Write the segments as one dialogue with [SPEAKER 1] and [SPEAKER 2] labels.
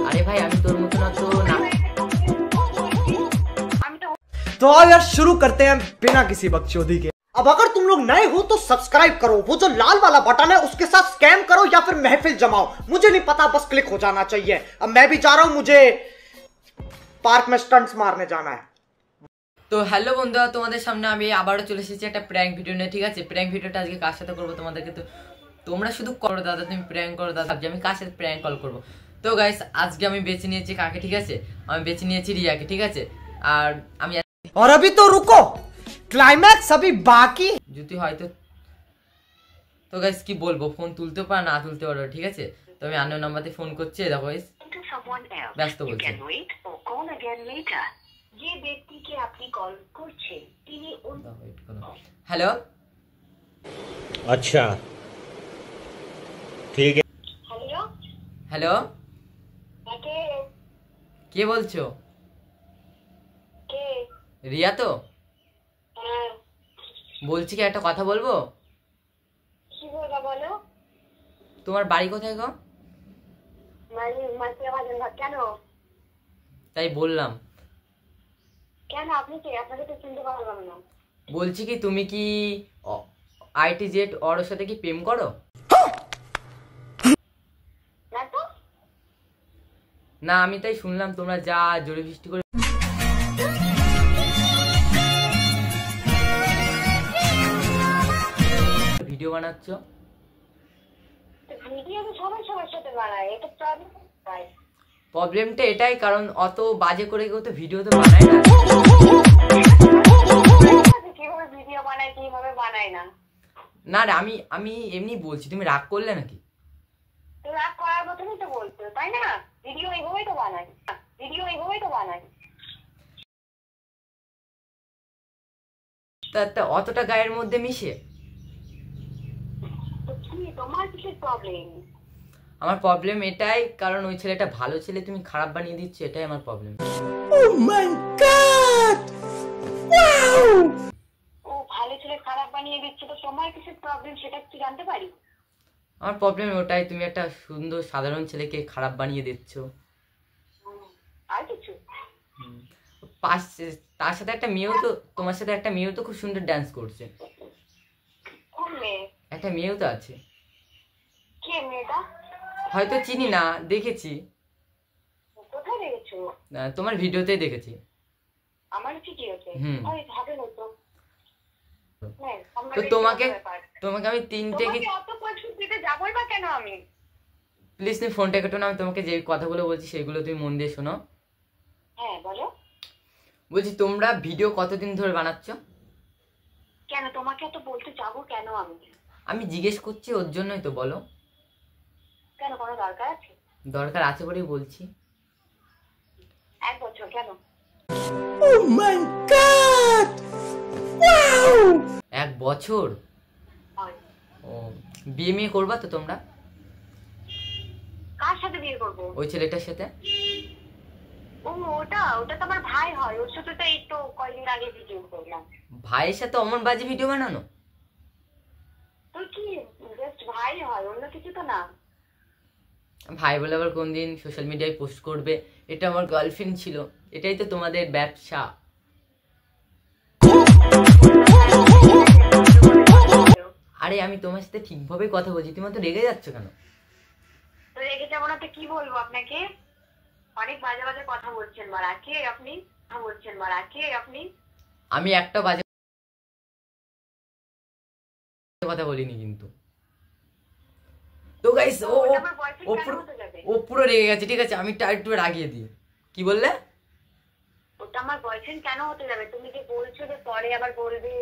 [SPEAKER 1] अरे भाई अभी তোর মতো না তো না।
[SPEAKER 2] तो आओ यार शुरू करते हैं बिना किसी बकचोदी के। अब अगर तुम लोग नए हो तो सब्सक्राइब करो, वो जो लाल वाला बटन है उसके साथ स्कैम करो या फिर महफिल जमाओ, मुझे नहीं पता, बस क्लिक हो जाना चाहिए। अब मैं भी जा रहा हूं, मुझे पार्क में स्टंट्स मारने जाना है।
[SPEAKER 1] তো হ্যালো বন্ধুরা, তোমাদের সামনে আমি আবারও চলে এসেছি একটা প্র্যাঙ্ক ভিডিও নিয়ে। ঠিক আছে, প্র্যাঙ্ক ভিডিওটা আজকে কার সাথে করবো তোমাদেরকে, তো তোমরা শুধু করো দাদা, তুমি প্র্যাঙ্ক করো দাদা, আমি কার সাথে প্র্যাঙ্ক কল করবো। তো গাইস আজকে আমি বেছে নিয়েছি কাকে, ঠিক আছে, আমি বেছে নিয়েছি রিয়াকে। ঠিক আছে, আর আমি
[SPEAKER 2] और अभी तो रुको, क्लाइमैक्स अभी बाकी।
[SPEAKER 1] যদি হয়তো তো গাইস কি বলবো, ফোন তুলতে পারে না তুলতে পারো, ঠিক আছে। তো আমি অন্য নাম্বারে ফোন করছি, দেখো গাইস ব্যস্ত বলছে।
[SPEAKER 3] যে ব্যক্তিকে আপনি কল করছেন তিনি
[SPEAKER 1] হ্যালো,
[SPEAKER 4] अच्छा ठीक है।
[SPEAKER 3] হ্যালো
[SPEAKER 1] হ্যালো
[SPEAKER 3] কে
[SPEAKER 1] কে বলছো?
[SPEAKER 3] কে?
[SPEAKER 1] রিয়া তো
[SPEAKER 3] হ্যাঁ,
[SPEAKER 1] বলছি কি একটা কথা বলবো?
[SPEAKER 3] কি বলবা বলো?
[SPEAKER 1] তোমার বাড়ি কোথায় গো?
[SPEAKER 3] কেন
[SPEAKER 1] তাই বললাম।
[SPEAKER 3] কেন আপনি কে? আপনাকে তো চিনতে পারলাম না।
[SPEAKER 1] বলছি কি তুমি কি ITZ ওর সাথে কি প্রেম করো?
[SPEAKER 3] না তো।
[SPEAKER 1] না আমি তাই শুনলাম তোমরা যা জোরে বৃষ্টি করে ভিডিও বানাচ্ছ।
[SPEAKER 3] ভিডিও তো সবাই সবার সাথে বানায়, এটা প্রবলেম।
[SPEAKER 1] প্রবলেমটা এটাই, কারণ অত বাজে করে কেউ তো ভিডিও তো বানায় না।
[SPEAKER 3] কিভাবে ভিডিও বানায় কিভাবে বানায় না?
[SPEAKER 1] না রে, আমি এমনি বলছি, তুমি রাগ করলে নাকি?
[SPEAKER 3] তো রাগ করার মতনই তো বলছো, তাই না? ভিডিও এইভাবেই তো বানায়, ভিডিও এইভাবেই তো বানায়।
[SPEAKER 1] তা অতটা গায়ের মধ্যে মিশে
[SPEAKER 3] তো কি তোমার কিসের প্রবলেম?
[SPEAKER 1] আমার প্রবলেম এটাই, কারণ ওই ছেলেটা ভালো ছেলে, তুমি খারাপ বানিয়ে দিচ্ছ, এটাই আমার প্রবলেম।
[SPEAKER 3] ও ভালো ছেলে খারাপ বানিয়ে দিচ্ছে, তো তোমার কিসের প্রবলেম সেটা কি জানতে পারি?
[SPEAKER 1] আমার প্রবলেম ওটাই, তুমি একটা সুন্দর সাধারণ ছেলেকে খারাপ বানিয়ে দিচ্ছ।
[SPEAKER 3] আর কিছু?
[SPEAKER 1] তার সাথে একটা মেয়েও তো, তোমার সাথে একটা মেয়েও তো খুব সুন্দর ডান্স করছে।
[SPEAKER 3] কোন মেয়ে?
[SPEAKER 1] একটা মেয়েও তো আছে।
[SPEAKER 3] কে মেয়েটা?
[SPEAKER 1] হয়তো চিনি না, দেখেছি।
[SPEAKER 3] কোথায় দেখেছো?
[SPEAKER 1] তোমার ভিডিওতেই দেখেছি।
[SPEAKER 3] আমার ভিডিওতে? আরে হবে না তো।
[SPEAKER 1] তো তোমাকে আমি তিনটে কি
[SPEAKER 3] অত কিছু দিতে যাবই বা কেন আমি?
[SPEAKER 1] প্লিজ তুমি ফোনটা কেটো না, আমি তোমাকে যে কথাগুলো বলছি সেগুলো তুমি মন দিয়ে শোনো।
[SPEAKER 3] হ্যাঁ বলো।
[SPEAKER 1] বলছি তোমরা ভিডিও কতদিন ধরে বানাচ্ছ?
[SPEAKER 3] কেন তোমাকে এত বলতে যাবো কেন আমি?
[SPEAKER 1] আমি জিজ্ঞেস করছি, ওর জন্যই তো, বলো।
[SPEAKER 3] কেন কোনো দরকার আছে?
[SPEAKER 1] দরকার আছে বলেই বলছি।
[SPEAKER 3] 1 বছর কেন?
[SPEAKER 2] Oh my God! Wow!
[SPEAKER 1] 1 বছর? ও, বিয়ে মেয়ে করবা তো তোমরা?
[SPEAKER 3] কার সাথে বিয়ে করবো?
[SPEAKER 1] ওই ছেলেটার সাথে।
[SPEAKER 3] ও ওটা তো আমার ভাই হয়, ওর সাথে তো এই তো কয়েকদিন আগে ভিডিও করলাম।
[SPEAKER 1] ভাইয়ের সাথে অমন বাজে ভিডিও বানানো?
[SPEAKER 3] তো কি জাস্ট ভাই হয়, অন্য কিছু তো না।
[SPEAKER 1] ভাই বলে আবার কোন দিন সোশ্যাল মিডিয়ায় পোস্ট করবে এটা আমার গার্লফ্রেন্ড ছিল, এটাই তো তোমাদের ব্যবসা। আরে আমি তোমার সাথে ঠিকভাবে কথা বলছি, তুমি তো রেগে যাচ্ছ কেন?
[SPEAKER 3] তো রেগে যাবো না তো কি বলবো আপনাকে? অনেক বাজে বাজে কথা বলছেন মারা, কে আপনি? বলছেন মারা, কে আপনি?
[SPEAKER 1] আমি একটা বাজে কথা বলিনি কিন্তু। তো গাইস ও পুরো রেগে গেছে, ঠিক আছে, আমি একটু রাগিয়ে দিই। কি বললে?
[SPEAKER 3] ওটা আমার বয়ফ্রেন্ড কেন হতে যাবে? তুমি যে বলছো যে পরে আবার বলবে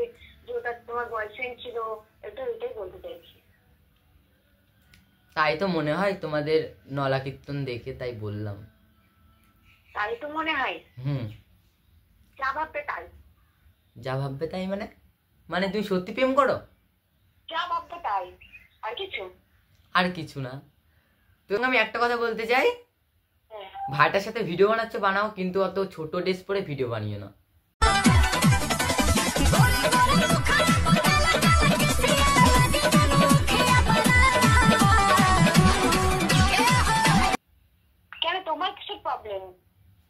[SPEAKER 3] যে ওটা তোমার বয়ফ্রেন্ড ছিল, এটাই বলতে চাইছি।
[SPEAKER 1] তাই তো মনে হয় তোমাদের নলা কীর্তন দেখে, তাই বললাম।
[SPEAKER 3] তাই তো মনে হয়? যা ভাববে তাই।
[SPEAKER 1] যা ভাববে তাই মানে তুমি সত্যি প্রেম করো?
[SPEAKER 3] যা ভাববে তাই, আর কিছু?
[SPEAKER 1] আর কিছু না। তোমাকে আমি একটা কথা বলতে চাই, ভাইটার সাথে ভিডিও বানাচ্ছ বানাও, কিন্তু অত ছোট ড্রেস পরে ভিডিও বানিও না।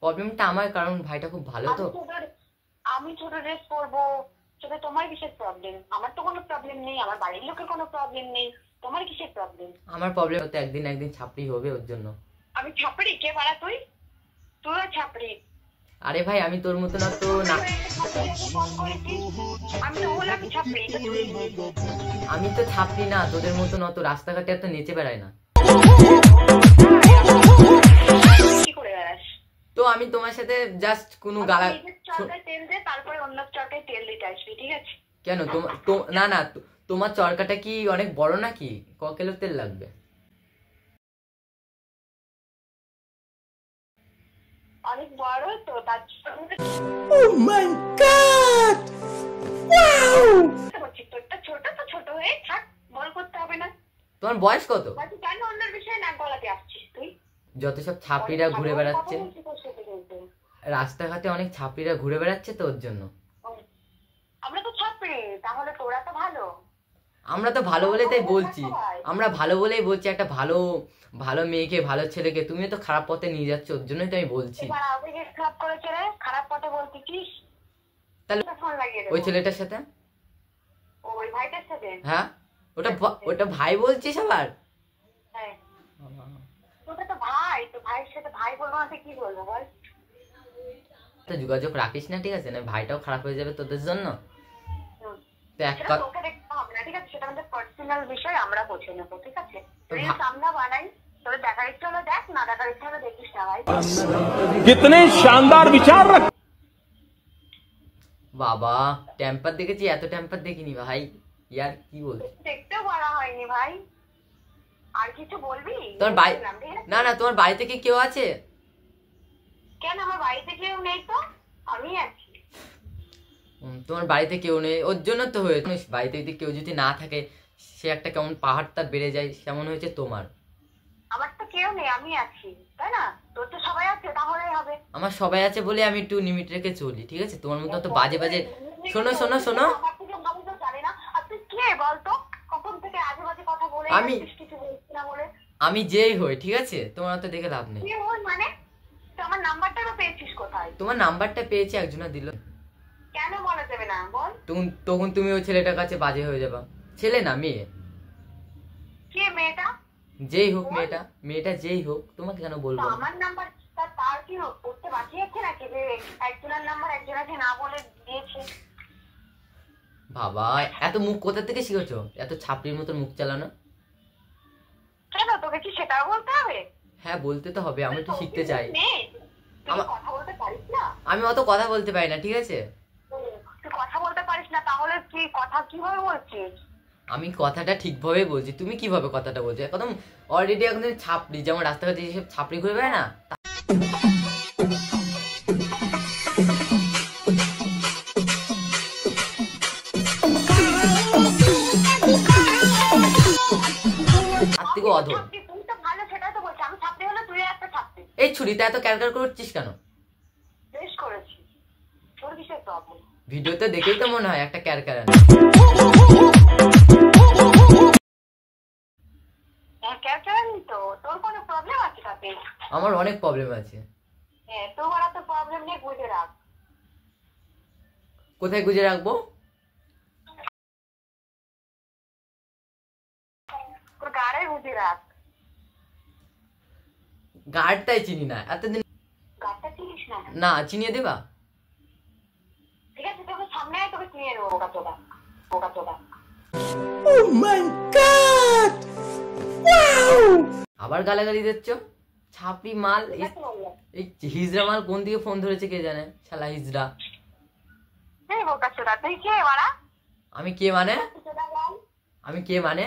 [SPEAKER 1] প্রবলেমটা আমার, কারণ ভাইটা খুব ভালো তো।
[SPEAKER 3] আমি ছোট ড্রেস পরবো, সেটা তোমার কিসের প্রবলেম? আমার তো কোনো প্রবলেম নেই, আমার বাড়ির লোকের কোনো প্রবলেম নেই, তোমার কিসের প্রবলেম?
[SPEAKER 1] আমার প্রবলেম হতে একদিন ছাপড়ি হবে ওর জন্য।
[SPEAKER 3] আমি ছাপড়ি? কে বাড়া তুই? তুইও ছাপড়ি?
[SPEAKER 1] আরে ভাই আমি তোর মতো না তো না,
[SPEAKER 3] আমি তো বললাম ছাপড়ি।
[SPEAKER 1] আমি তো ছাপড়ি না তোদের মতো না, তো রাস্তাঘাটে এত নেচে বেড়ায় না
[SPEAKER 3] কি করে বেড়াস?
[SPEAKER 1] তো আমি তোমার সাথে জাস্ট কোনো গালা
[SPEAKER 3] চরকায় তেল দে, তারপরে অন্য চরকায় তেল দিতে আসবি, ঠিক আছে?
[SPEAKER 1] কেন না না, তোমার চরকাটা কি অনেক বড় নাকি? ক কিলো তেল লাগবে?
[SPEAKER 3] অনেক বড় তো, তার তোরটা ছোট তো ছোট হয়ে থাক, বড় করতে হবে না।
[SPEAKER 1] তোমার বয়স কত?
[SPEAKER 3] কেন অন্যের বিষয়ে নাক গলাতে আসছিস তুই?
[SPEAKER 1] যত সব ছাপড়িরা ঘুরে বেড়াচ্ছে রাস্তাঘাটে, অনেক ছাপড়িরা ঘুরে বেড়াচ্ছে তো ওর জন্য।
[SPEAKER 3] আমরা তো ছাপড়ি, তাহলে তোরা তো ভালো।
[SPEAKER 1] আমরা তো ভালো বলে তাই বলছি, আমরা ভালো বলেই বলছি। একটা ভালো ভালো মেয়েকে, ভালো ছেলেকে তুমি তো খারাপ পথে নিয়ে যাচ্ছ, ওর জন্যই তো আমি বলছি।
[SPEAKER 3] খারাপ করেছে রে, খারাপ পথে বলতেছিস?
[SPEAKER 1] তাহলে ওই ছেলেটার সাথে,
[SPEAKER 3] ওই ভাইটার সাথে?
[SPEAKER 1] হ্যাঁ, ওটা ভাই বলছিস আবার?
[SPEAKER 3] হ্যাঁ, ওটা তো ভাই, তো ভাইয়ের সাথে ভাই বলবো না কি বলবো বল?
[SPEAKER 1] তো যোগাযোগ রাখিস না, ঠিক আছে? না ভাইটাও খারাপ হয়ে যাবে তোদের জন্য। তো এক
[SPEAKER 3] তোকে দেখতে হবে না, ঠিক আছে? সেটা আমাদের পার্সোনাল বিষয়, আমরা বুঝে নেবো, ঠিক আছে? রিলস আমরা বানাই, তোর দেখার ইচ্ছা হলো দেখ, না দেখার ইচ্ছা হলো দেখিস না ভাই।
[SPEAKER 4] कितने शानदार विचार रख।
[SPEAKER 1] বাবা টেম্পার দেখেছি, এত টেম্পার দেখিনি ভাই। ইয়ার কি বলছিস?
[SPEAKER 3] দেখতেও বলা হয়নি ভাই, আর কিছু বলবি?
[SPEAKER 1] তোমার বাড়ি না না, তোমার বাড়িতে কি কেউ আছে?
[SPEAKER 3] কেন, আমার বাড়িতে কেউ নেই তো, আমি আছি।
[SPEAKER 1] তোমার বাড়িতে কেউ নেই ওর জন্য তো হয়েছে। বাড়িতে যদি কেউ যদি না থাকে, সে একটা কেমন পাহাড়টা বেড়ে যায়, সেমন হয়েছে তোমার।
[SPEAKER 3] আমার তো কেউ নেই, আমি আছি, তাই না? তোর তো সবাই আছে, তাহলেই হবে।
[SPEAKER 1] আমার সবাই আছে বলে আমি একটু লিমিট রেখে চলি, ঠিক আছে? তোমার মতো তো বাজে বাজে। শোনো শোনো শোনো, আমি যেই হই, ঠিক আছে? তোমার তো দেখে লাভ নেই।
[SPEAKER 3] মানে আমার নাম্বারটা পেয়েছিস কোথায়?
[SPEAKER 1] তোমার নাম্বারটা পেয়েছি, একজনা দিল।
[SPEAKER 3] কেন বলা যাবে না বল?
[SPEAKER 1] তখন তুমি ওই ছেলেটার কাছে বাজে হয়ে যাবা। ছেলে না মেয়ে।
[SPEAKER 3] কে মেয়েটা?
[SPEAKER 1] যেই হোক মেয়েটা যেই হোক, তোমাকে কেন বলবো?
[SPEAKER 3] আমার নাম্বার তার কি করতে বাকি আছে নাকি যে একজনের নাম্বার একজনকে না বলে দিয়েছে?
[SPEAKER 1] বাবা এত মুখ কোথা থেকে শিখেছো, এত ছাপড়ির মতো মুখ চালানো?
[SPEAKER 3] কেন, তোকে কি সেটাও বলতে হবে?
[SPEAKER 1] হ্যাঁ বলতে তো হবে, আমি তো শিখতে চাই।
[SPEAKER 3] কথা বলতে পারিস না?
[SPEAKER 1] আমি অত কথা বলতে পারি না, ঠিক আছে?
[SPEAKER 3] তুই কথা বলতে পারিস না, তাহলে কি কথা কিভাবে বলছিস?
[SPEAKER 1] আমি কথাটা ঠিকভাবে বলছি, তুমি কিভাবে কথাটা বলছো? একদম অলরেডি এখন ছাপড়ি, যেমন রাস্তাঘাটে যেসব ছাপড়ি ঘুরে বেড়ায় না, এই ছুরিতে এত ক্যালকাল করছিস কেন? ভিডিওতে দেখেই তো মনে হয় একটা ক্যারকার। আমার অনেক প্রবলেম আছে। কোথায় গুজে রাখবো? গার্ডটাই চিনি না এতদিন। না চিনিয়ে দেবা?
[SPEAKER 3] ঠিক আছে, তোকে সামনে তোকে চিনিয়ে দেবো। বোকা তোকা, বোকা তোকা।
[SPEAKER 1] Oh my God! Wow! আবার গালাগালি দিচ্ছ? ছাপড়ি মাল, এই হিজড়া মাল কোন দিকে ফোন ধরেছে কে জানে, শালা হিজড়া।
[SPEAKER 3] এই বোকা চোদা, তুই কে বাড়া?
[SPEAKER 1] আমি কে মানে? আমি কে মানে?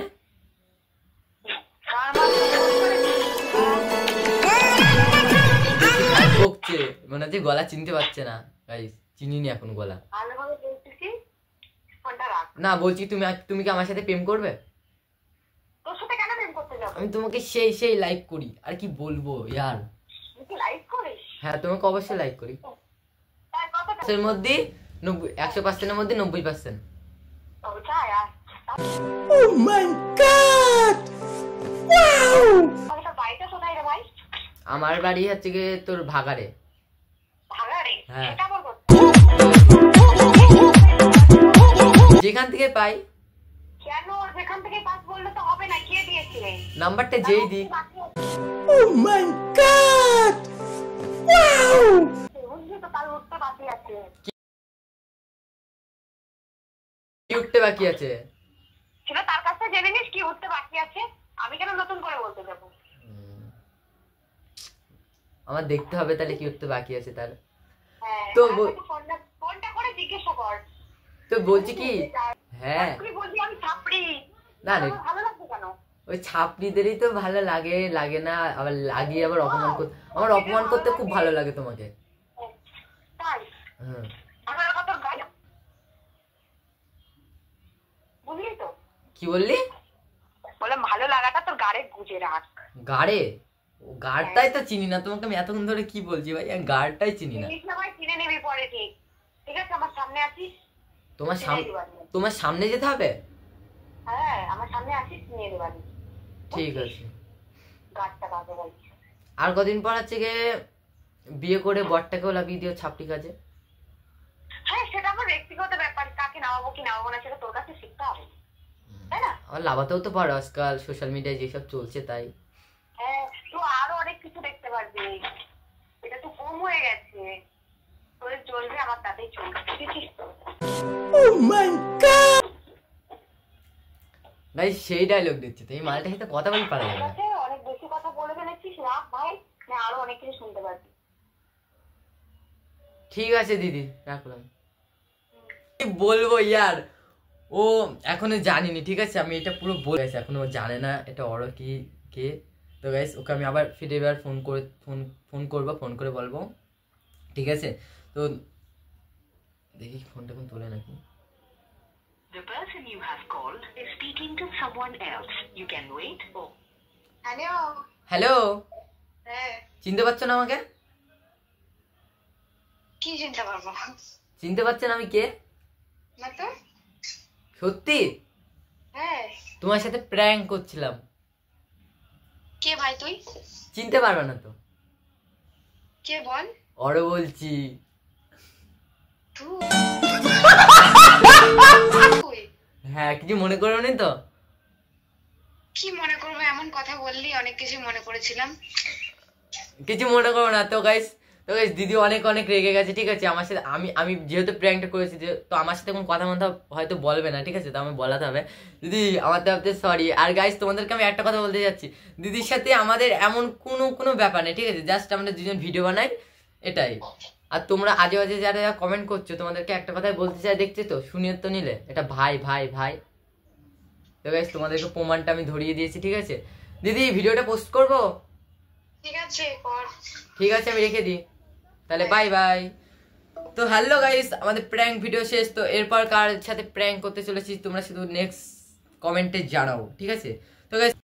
[SPEAKER 1] বকছে মনে হচ্ছে, গলা চিনতে পারছে না। গাইস চিনিনি এখন গলা। না বলছি তুমি কি আমার সাথে প্রেম করবে?
[SPEAKER 3] তোর সাথে কেন প্রেম করতে যাব?
[SPEAKER 1] আমি তোমাকে সেই লাইক করি, আর কি বলবো ইয়ার।
[SPEAKER 3] তুই লাইক করিস?
[SPEAKER 1] হ্যাঁ তোমাকে অবশ্যই লাইক করি। এর মধ্যে 100%-এর মধ্যে 90%। Oh my God! Wow!
[SPEAKER 3] বাড়িটা কোথায় রে ভাই?
[SPEAKER 1] আমার বাড়ি হচ্ছে গিয়ে তোর ভাগাড়ে। হ্যাঁ
[SPEAKER 3] সেটা আবার কথা।
[SPEAKER 1] যেখান থেকে পাই।
[SPEAKER 3] কেন যেখান থেকে পাস বললে তো হবে না, কে দিয়েছে
[SPEAKER 1] নাম্বারটা যেই দিই।
[SPEAKER 3] বুঝলি তো, তার উঠতে বাকি আছে।
[SPEAKER 1] কি উঠতে বাকি আছে?
[SPEAKER 3] সেটা তার কাছে জেনে নিস কি উঠতে বাকি আছে, আমি কেন নতুন করে বলতে যাবো?
[SPEAKER 1] আমার দেখতে হবে তাহলে কি উঠতে বাকি আছে তার।
[SPEAKER 3] হ্যাঁ,
[SPEAKER 1] তো
[SPEAKER 3] ফোনটা করে জিজ্ঞাসা কর।
[SPEAKER 1] তো বলছি কি, হ্যাঁ
[SPEAKER 3] তুই বলবি আমি ছাপড়ি,
[SPEAKER 1] না রে,
[SPEAKER 3] ভালো লাগছে কেন?
[SPEAKER 1] ওই ছাপড়িদেরই তো ভালো লাগে, লাগে না? আবার লাগিয়ে আবার অপমান করতে, আমার অপমান করতে খুব ভালো লাগে তোমাকে।
[SPEAKER 3] তাই
[SPEAKER 1] হ্যাঁ
[SPEAKER 3] আমার কথা গায়ে, বুঝলি তো?
[SPEAKER 1] কি বললি?
[SPEAKER 3] বলে ভালো লাগাটা তোর গাড়ে গুজে রাখ।
[SPEAKER 1] গাড়ে? ও গাড়টাই তো চিনি না, তোমাকে আমি এতক্ষণ ধরে কি বলছি ভাই, আমি গাড়টাই চিনি না।
[SPEAKER 3] চিনিস না ভাই, চিনে নিবি পরে। ঠিক ঠিক আছে, আমার সামনে আসিস,
[SPEAKER 1] তোমার
[SPEAKER 3] চিনে
[SPEAKER 1] সামনে,
[SPEAKER 3] দিবানি।
[SPEAKER 1] তোমার সামনে যেতে হবে?
[SPEAKER 3] হ্যাঁ, আমার সামনে আসিস, চিনে দিবানি।
[SPEAKER 1] ঠিক আছে।
[SPEAKER 3] গাছটা কাজে বলছি।
[SPEAKER 1] আর কদিন পর হচ্ছে গিয়ে বিয়ে করে বরটাকেও লাগিয়ে দিও ছাপড়ি কাজে।
[SPEAKER 3] হ্যাঁ, সেটা আমার ব্যক্তিগত ব্যাপার, কাকে নামাবো কি নামাবো না সেটা তোর কাছে শিখতে হবে, তাই না?
[SPEAKER 1] আমার লাভাতেও তো পারো, আজকাল সোশ্যাল মিডিয়ায় যেসব চলছে তাই।
[SPEAKER 3] হ্যাঁ, তুই আরো অনেক কিছু দেখতে পারবি, এটা তো কম হয়ে গেছে। তোর চলবে, আমার তাতেই চলবে, বুঝেছিস তো?
[SPEAKER 1] ভাই সেই ডায়লগ দিচ্ছে তো, এই মালটার সাথে কথা বলতে পারা যাবে
[SPEAKER 3] ঠিক
[SPEAKER 1] না।
[SPEAKER 3] আছে, অনেক বেশি কথা বলে ফেলেছিস, রাখ ভাই, না আরো অনেক কিছু শুনতে পারবি।
[SPEAKER 1] ঠিক আছে দিদি, রাখলাম। কি বলবো ইয়ার, ও এখনো জানিনি, ঠিক আছে? আমি এটা পুরো বলে গেছি, এখনো ও জানে না এটা ওর কি কে। তো গাইস ওকে আমি আবার ফিরে এবার ফোন করবো, ফোন করে বলবো, ঠিক আছে? তো দেখি ফোনটা এখন তোলে নাকি।
[SPEAKER 5] The person you have called is speaking to someone else. You can wait or...
[SPEAKER 3] hello.
[SPEAKER 1] Hello,
[SPEAKER 3] হ্যাঁ,
[SPEAKER 1] চিনতে পারছো না আমাকে?
[SPEAKER 3] কি চিন্তা করবো
[SPEAKER 1] চিনতে পারছো না আমি কে?
[SPEAKER 3] না তো।
[SPEAKER 1] সত্যি
[SPEAKER 3] হ্যাঁ,
[SPEAKER 1] তোমার সাথে প্র্যাঙ্ক করছিলাম।
[SPEAKER 3] কে ভাই তুই?
[SPEAKER 1] চিনতে পারবে না তো?
[SPEAKER 3] কে বল?
[SPEAKER 1] ওর বলছি। হ্যাঁ, কিছু মনে করো নি তো?
[SPEAKER 3] কি মনে করবো, এমন কথা বললি, অনেক কিছু মনে করেছিলাম।
[SPEAKER 1] কিছু মনে করো না তো গাইস। তো গাইস দিদি অনেক অনেক রেগে গেছে, ঠিক আছে? আমার সাথে আমি যেহেতু প্র্যাঙ্কটা করেছি, তো আমার সাথে কোনো কথা মতো হয়তো বলবে না, ঠিক আছে? তো আমি বলাতে হবে দিদি, আমার তরফ থেকে সরি। আর গাইস তোমাদেরকে আমি একটা কথা বলতে যাচ্ছি, দিদির সাথে আমাদের এমন কোনো ব্যাপার নেই, ঠিক আছে? জাস্ট আমরা দুজন ভিডিও বানাই, এটাই। আর তোমরা আজে বাজে যারা কমেন্ট করছো, তোমাদেরকে একটা কথাই বলতে চাই, দেখছো তো? শুনিয়ে তো নিলে, এটা ভাই ভাই ভাই। তো গাইস তোমাদেরকে প্রমাণটা আমি ধরিয়ে দিয়েছি, ঠিক আছে? দিদি ভিডিওটা পোস্ট করবো?
[SPEAKER 3] ঠিক আছে, কর।
[SPEAKER 1] ঠিক আছে, আমি রেখে দিই তাহলে, বাই বাই। তো হ্যালো গাইস, আমাদের প্র্যাঙ্ক ভিডিও শেষ। তো এরপর কার সাথে প্র্যাঙ্ক করতে চলেছি তোমরা শুধু নেক্সট কমেন্টে জানাও, ঠিক আছে? তো গাইস